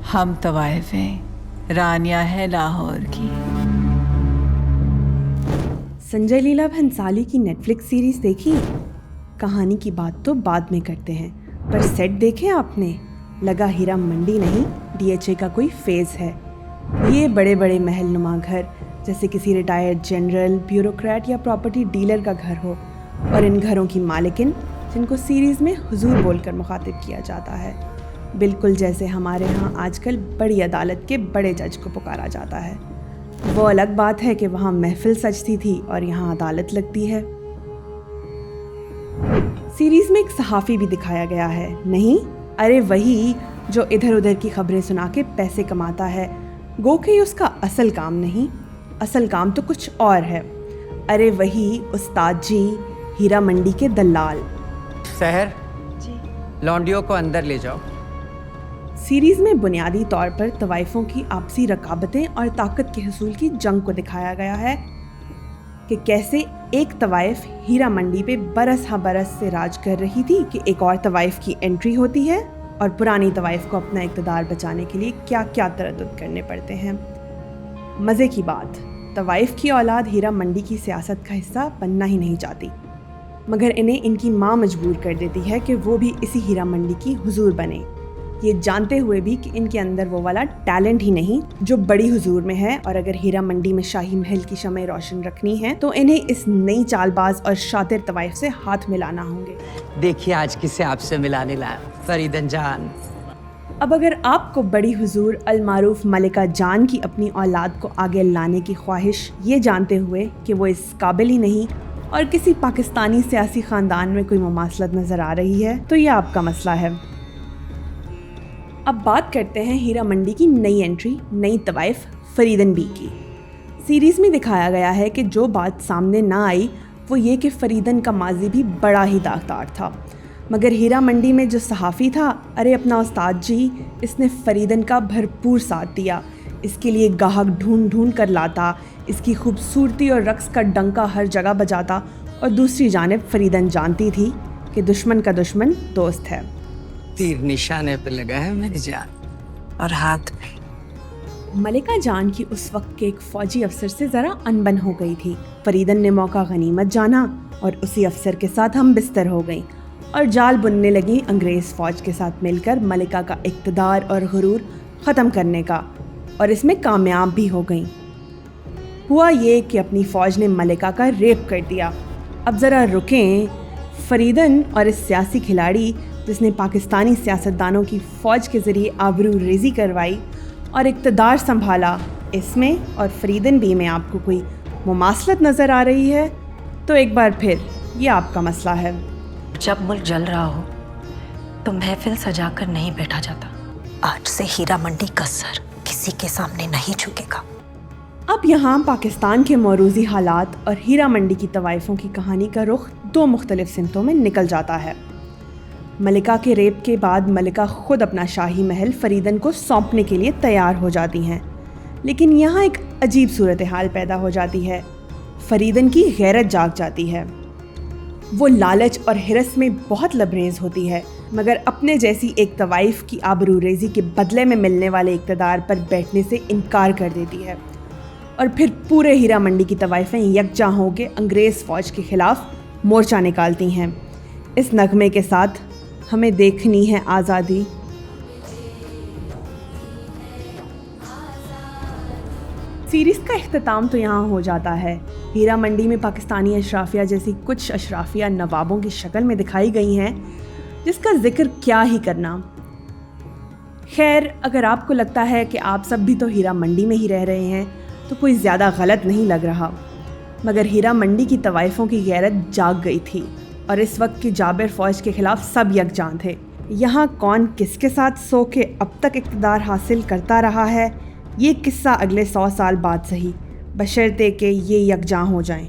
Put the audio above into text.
हम तवाइफ हैं, रानिया है लाहौर की। संजय लीला भंसाली की नेटफ्लिक्स सीरीज देखी? कहानी की बात तो बाद में करते हैं, पर सेट देखे आपने? लगा हीरा मंडी नहीं, डीएचए का कोई फेज है। ये बड़े बड़े महल नुमा घर जैसे किसी रिटायर्ड जनरल, ब्यूरोक्रेट या प्रॉपर्टी डीलर का घर हो, और इन घरों की मालिकिन जिनको सीरीज़ में हुजूर बोलकर मुखातिब किया जाता है, बिल्कुल जैसे हमारे यहाँ आजकल बड़ी अदालत के बड़े जज को पुकारा जाता है। वो अलग बात है कि वहाँ महफिल सजती थी और यहाँ अदालत लगती है। सीरीज़ में एक सहाफ़ी भी दिखाया गया है। नहीं, अरे वही जो इधर उधर की खबरें सुना के पैसे कमाता है। गो कि उसका असल काम नहीं, असल काम तो कुछ और है। अरे वही उस्ताद जी, हीरा मंडी के दलाल। सहर जी, लौंडियों को अंदर ले जाओ। सीरीज़ में बुनियादी तौर पर तवाइफों की आपसी रकाबतें और ताकत के हसूल की जंग को दिखाया गया है कि कैसे एक तवाइफ हीरा मंडी पे बरस हाँ बरस से राज कर रही थी कि एक और तवाइफ की एंट्री होती है और पुरानी तवाइफ को अपना इक़्तिदार बचाने के लिए क्या क्या तरद्दुद करने पड़ते हैं। मज़े की बात, तवाइफ की औलाद हीरा मंडी की सियासत का हिस्सा बनना ही नहीं चाहती, मगर इन्हें इनकी माँ मजबूर कर देती है कि वो भी इसी हीरा मंडी की हुजूर बने, ये जानते हुए भी कि इनके अंदर वो वाला टैलेंट ही नहीं जो बड़ी हुजूर में है। और अगर हीरा मंडी में शाही महल की शमएं रोशन रखनी है तो इन्हें इस नई चालबाज और शातिर तवाइफ से हाथ मिलाना होंगे। देखिए आज किसे आपसे मिलाने लाया, फरीदन जान। अब अगर आपको बड़ी हुजूर अलमारूफ मलिका जान की अपनी औलाद को आगे लाने की ख्वाहिश ये जानते हुए कि वो इस काबिल ही नहीं और किसी पाकिस्तानी सियासी ख़ानदान में कोई मुमासलत नज़र आ रही है, तो ये आपका मसला है। अब बात करते हैं हीरा मंडी की नई एंट्री, नई तवाइफ फरीदन बी की। सीरीज़ में दिखाया गया है कि जो बात सामने ना आई वो ये कि फरीदन का माजी भी बड़ा ही दागदार था, मगर हीरा मंडी में जो सहाफ़ी था, अरे अपना उस्ताद जी, इसने फरीदन का भरपूर साथ दिया। इसके लिए गाहक ढूंढ ढूंढ कर लाता, इसकी खूबसूरती और रक्स का डंका हर जगह बजाता, और दूसरी जानिब फरीदन जानती थी कि दुश्मन का दुश्मन दोस्त है। तीर निशाने पे लगा है मेरी जान, और हाथ पे। मलिका जान की उस वक्त के एक फ़ौजी अफसर से ज़रा अनबन हो गई थी। फरीदन ने मौका गनीमत जाना और उसी अफसर के साथ हम बिस्तर हो गई और जाल बुनने लगी अंग्रेज़ फ़ौज के साथ मिलकर मलिका का इक़्तिदार और गुरूर ख़त्म करने का, और इसमें कामयाब भी हो गई। हुआ ये कि अपनी फ़ौज ने मलिका का रेप कर दिया। अब ज़रा रुकें, फरीदन और इस सियासी खिलाड़ी जिसने पाकिस्तानी सियासतदानों की फ़ौज के ज़रिए आबरू रेज़ी करवाई और इक़्तिदार संभाला, इसमें और फरीदन बी में आपको कोई मुमासलत नज़र आ रही है तो एक बार फिर ये आपका मसला है। जब मुल्क जल रहा हो तो महफिल सजाकर नहीं बैठा जाता। आज से हीरा मंडी का सर किसी के सामने नहीं झुकेगा। अब यहाँ पाकिस्तान के मौरूज़ी हालात और हीरा मंडी की तवाइफों की कहानी का रुख दो मुख्तलिफ सिमतों में निकल जाता है। मलिका के रेप के बाद मलिका खुद अपना शाही महल फरीदन को सौंपने के लिए तैयार हो जाती हैं, लेकिन यहाँ एक अजीब सूरत हाल पैदा हो जाती है। फरीदन की गैरत जाग जाती है। वो लालच और हिरस में बहुत लबरेज होती है, मगर अपने जैसी एक तवाइफ की आबरूरेज़ी के बदले में मिलने वाले इक़्तिदार पर बैठने से इनकार कर देती है, और फिर पूरे हीरा मंडी की तवाइफें यकजा होकर अंग्रेज़ फ़ौज के ख़िलाफ़ मोर्चा निकालती हैं। इस नगमे के साथ हमें देखनी है आज़ादी। सीरीज़ का इख्तिताम तो यहाँ हो जाता है। हीरा मंडी में पाकिस्तानी अशराफिया जैसी कुछ अशराफिया नवाबों की शक्ल में दिखाई गई हैं, जिसका जिक्र क्या ही करना। खैर, अगर आपको लगता है कि आप सब भी तो हीरा मंडी में ही रह रहे हैं तो कोई ज़्यादा गलत नहीं लग रहा, मगर हीरा मंडी की तवाइफों की गैरत जाग गई थी और इस वक्त की जाबिर फ़ौज के ख़िलाफ़ सब यकजां थे। यहाँ कौन किसके साथ सो के अब तक इक़्तिदार हासिल करता रहा है, ये किस्सा अगले 100 साल बाद सही, बशर्ते कि ये यकजां हो जाएं।